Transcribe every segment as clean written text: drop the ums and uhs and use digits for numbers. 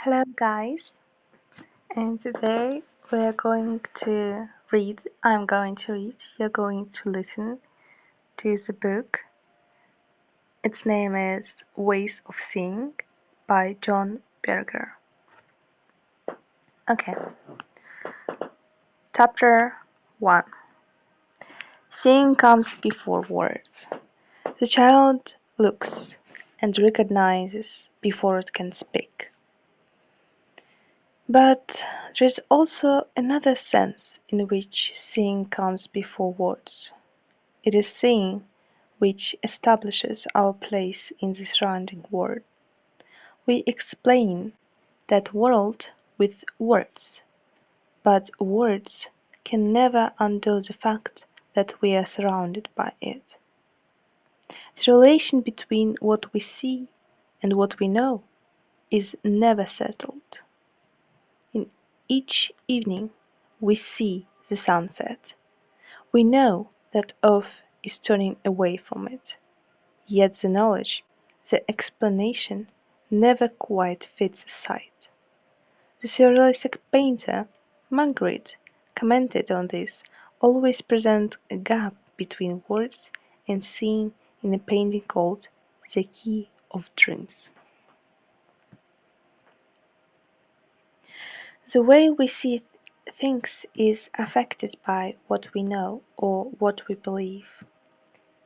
Hello guys, and today I'm going to read, you're going to listen to the book. Its name is Ways of Seeing by John Berger. Okay, chapter 1. Seeing comes before words. The child looks and recognizes before it can speak. But there is also another sense in which seeing comes before words. It is seeing which establishes our place in the surrounding world. We explain that world with words, but words can never undo the fact that we are surrounded by it. The relation between what we see and what we know is never settled. In each evening we see the sunset. We know that Earth is turning away from it. Yet the knowledge, the explanation, never quite fits the sight. The surrealistic painter, Magritte, commented on this, always present a gap between words and seeing in a painting called The Key of Dreams. The way we see things is affected by what we know or what we believe.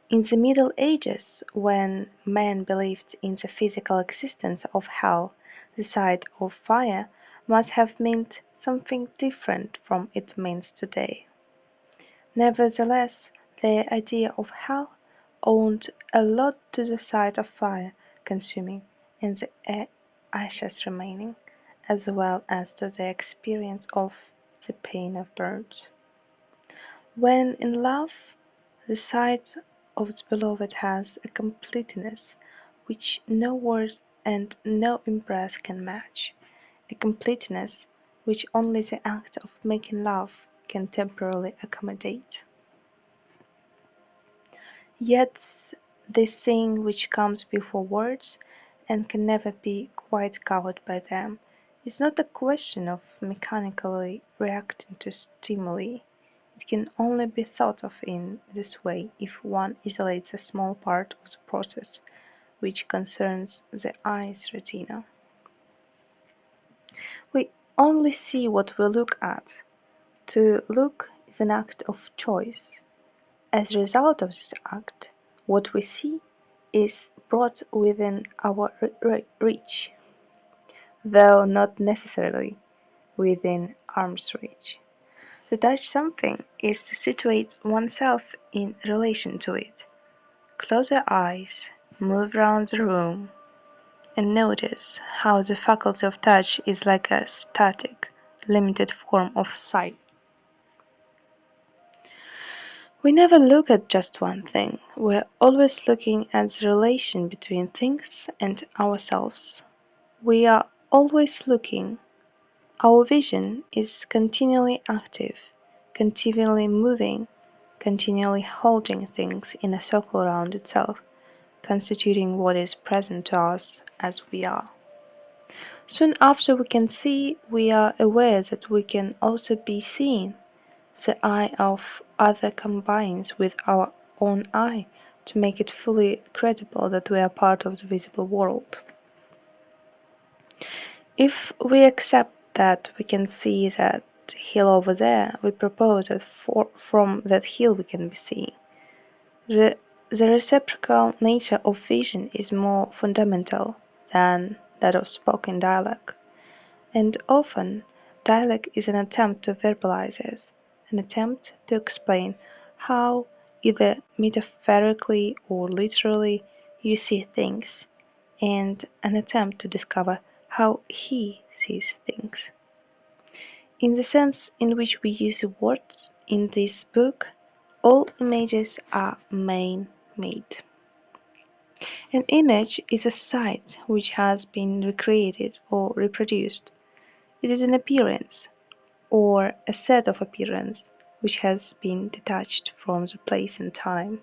In the Middle Ages, when men believed in the physical existence of hell, the sight of fire must have meant something different from it means today. Nevertheless, their idea of hell owed a lot to the sight of fire consuming and the ashes remaining, as well as to the experience of the pain of burns. When in love, the sight of the beloved has a completeness which no words and no embrace can match, a completeness which only the act of making love can temporarily accommodate. Yet this thing which comes before words, and can never be quite covered by them, is not a question of mechanically reacting to stimuli. It can only be thought of in this way if one isolates a small part of the process which concerns the eye's retina. We only see what we look at. To look is an act of choice. As a result of this act, what we see is brought within our reach, though not necessarily within arm's reach. To touch something is to situate oneself in relation to it. Close your eyes, move round the room, and notice how the faculty of touch is like a static, limited form of sight. We never look at just one thing, we're always looking at the relation between things and ourselves. We are always looking. Our vision is continually active, continually moving, continually holding things in a circle around itself, constituting what is present to us as we are. Soon after we can see, we are aware that we can also be seen. The eye of other combines with our own eye to make it fully credible that we are part of the visible world. If we accept that we can see that hill over there, we propose that from that hill we can be seen. The reciprocal nature of vision is more fundamental than that of spoken dialogue, and often dialogue is an attempt to verbalize it, an attempt to explain how, either metaphorically or literally, you see things, and an attempt to discover how he sees things. In the sense in which we use words in this book, all images are man-made. An image is a sight which has been recreated or reproduced. It is an appearance, or a set of appearance, which has been detached from the place and time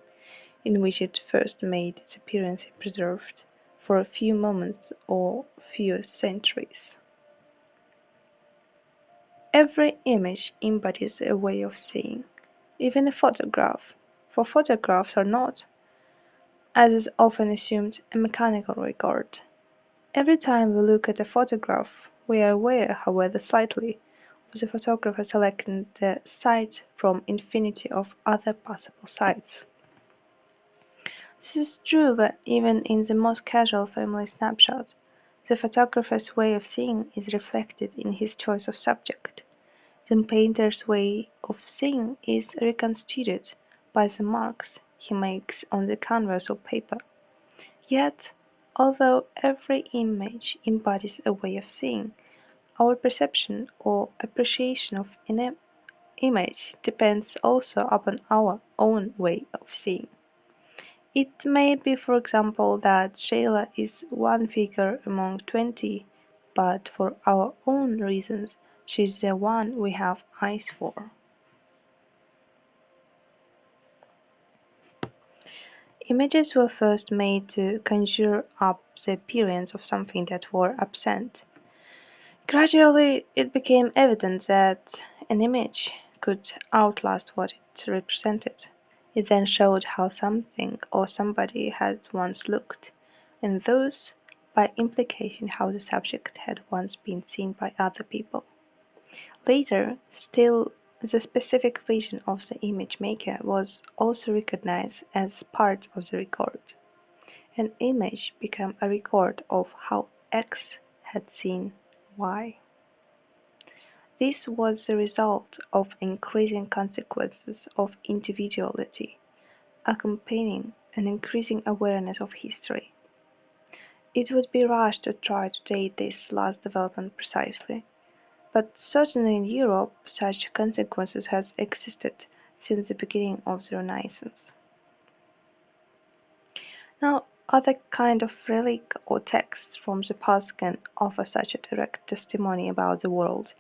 in which it first made its appearance and preserved for a few moments or few centuries. Every image embodies a way of seeing, even a photograph, for photographs are not, as is often assumed, a mechanical record. Every time we look at a photograph, we are aware, however slightly, of the photographer selecting the site from infinity of other possible sites. This is true even in the most casual family snapshot. The photographer's way of seeing is reflected in his choice of subject. The painter's way of seeing is reconstituted by the marks he makes on the canvas or paper. Yet, although every image embodies a way of seeing, our perception or appreciation of an image depends also upon our own way of seeing. It may be, for example, that Sheila is one figure among 20, but for our own reasons she is the one we have eyes for. Images were first made to conjure up the appearance of something that were absent. Gradually it became evident that an image could outlast what it represented. It then showed how something or somebody had once looked, and thus, by implication, how the subject had once been seen by other people. Later, still, the specific vision of the image maker was also recognized as part of the record. An image became a record of how X had seen Y. This was the result of increasing consequences of individuality, accompanying an increasing awareness of history. It would be rash to try to date this last development precisely, but certainly in Europe such consequences have existed since the beginning of the Renaissance. Now, other kind of relic or text from the past can offer such a direct testimony about the world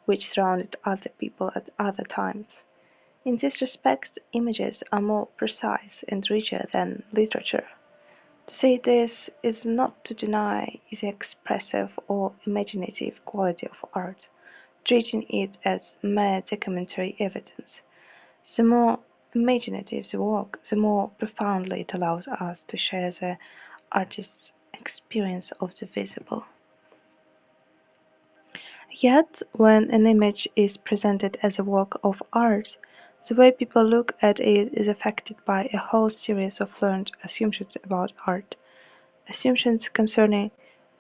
which surrounded other people at other times. In this respect, images are more precise and richer than literature. To say this is not to deny the expressive or imaginative quality of art, treating it as mere documentary evidence. The more imaginative the work, the more profoundly it allows us to share the artist's experience of the visible. Yet, when an image is presented as a work of art, the way people look at it is affected by a whole series of learned assumptions about art, assumptions concerning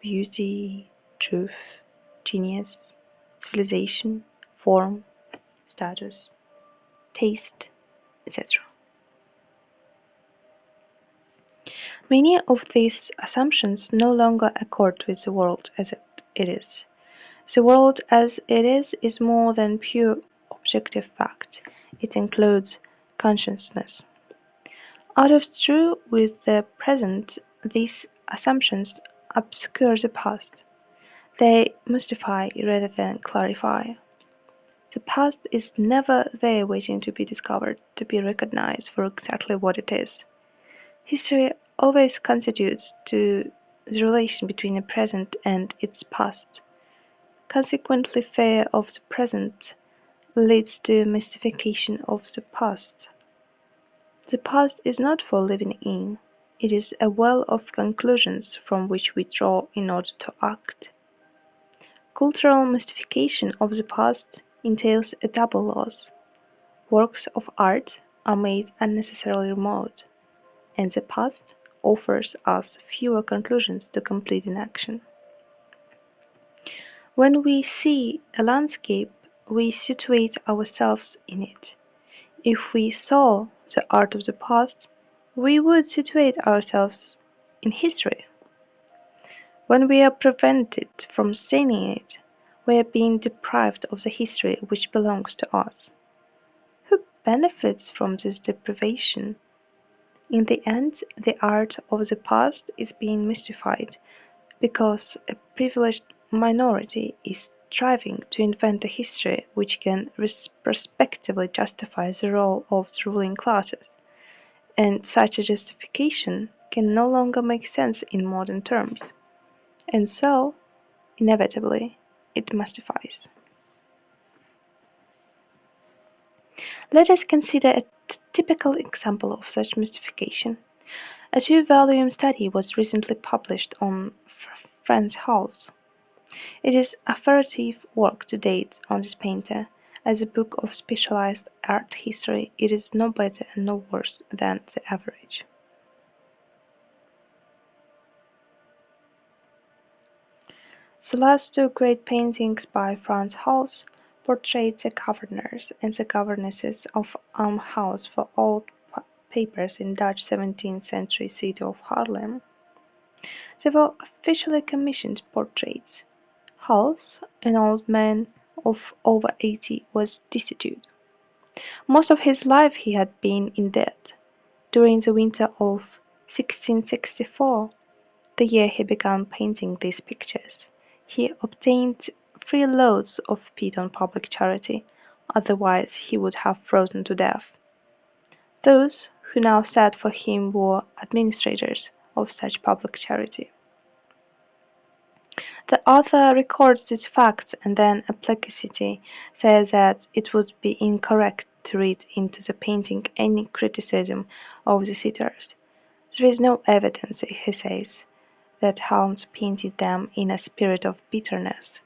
beauty, truth, genius, civilization, form, status, taste, etc. Many of these assumptions no longer accord with the world as it is. The world as it is more than pure objective fact. It includes consciousness. Out of true with the present, these assumptions obscure the past. They mystify rather than clarify. The past is never there waiting to be discovered, to be recognized for exactly what it is. History always constitutes to the relation between the present and its past. Consequently, fear of the present leads to mystification of the past. The past is not for living in, it is a well of conclusions from which we draw in order to act. Cultural mystification of the past entails a double loss. Works of art are made unnecessarily remote, and the past offers us fewer conclusions to complete in action. When we see a landscape, we situate ourselves in it. If we saw the art of the past, we would situate ourselves in history. When we are prevented from seeing it, we are being deprived of the history which belongs to us. Who benefits from this deprivation? In the end, the art of the past is being mystified because a privileged minority is striving to invent a history which can prospectively justify the role of the ruling classes, and such a justification can no longer make sense in modern terms, and so, inevitably, it mystifies. Let us consider a typical example of such mystification. A two-volume study was recently published on Franz Hals. It is authoritative work to date on this painter. As a book of specialized art history, it is no better and no worse than the average. The last two great paintings by Franz Hals portrayed the governors and the governesses of almshouse for old papers in Dutch 17th century city of Haarlem. They were officially commissioned portraits. Hals, an old man of over 80, was destitute. Most of his life he had been in debt. During the winter of 1664, the year he began painting these pictures, he obtained 3 loads of peat on public charity, otherwise he would have frozen to death. Those who now sat for him were administrators of such public charity. The author records these facts and then implicitly says that it would be incorrect to read into the painting any criticism of the sitters. There is no evidence, he says, that Hans painted them in a spirit of bitterness.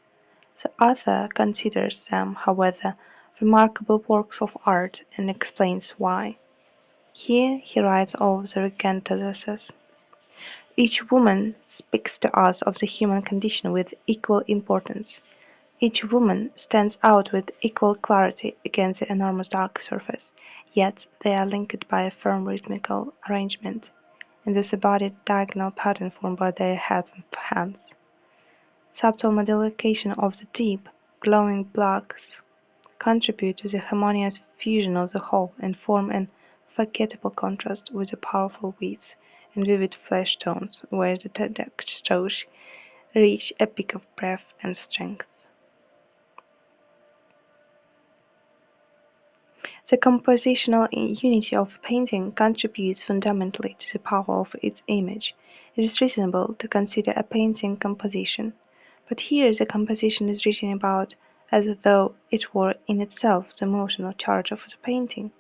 The author considers them, however, remarkable works of art and explains why. Here he writes of the recantases. Each woman speaks to us of the human condition with equal importance. Each woman stands out with equal clarity against the enormous dark surface, yet they are linked by a firm rhythmical arrangement, in this embodied diagonal pattern formed by their heads and hands. Subtle modification of the deep, glowing blacks contribute to the harmonious fusion of the whole and form an unforgettable contrast with the powerful whites and vivid flesh tones where the textures reach a peak of breadth and strength. The compositional unity of a painting contributes fundamentally to the power of its image. It is reasonable to consider a painting composition, but here the composition is written about as though it were in itself the emotional charge of the painting.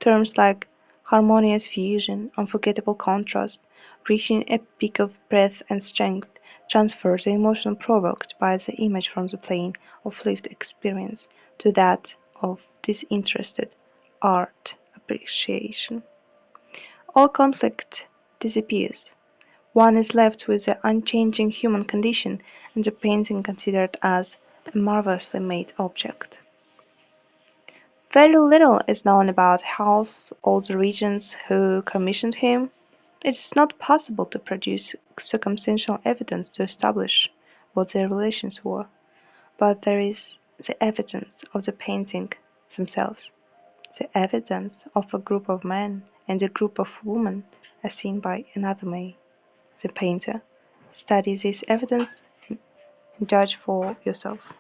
Terms like harmonious fusion, unforgettable contrast, reaching a peak of breadth and strength transfer the emotion provoked by the image from the plane of lived experience to that of disinterested art appreciation. All conflict disappears. One is left with the unchanging human condition and the painting considered as a marvelously made object. Very little is known about Hals or the regions who commissioned him. It is not possible to produce circumstantial evidence to establish what their relations were, but there is the evidence of the paintings themselves, the evidence of a group of men and a group of women as seen by another man, the painter. Study this evidence and judge for yourself.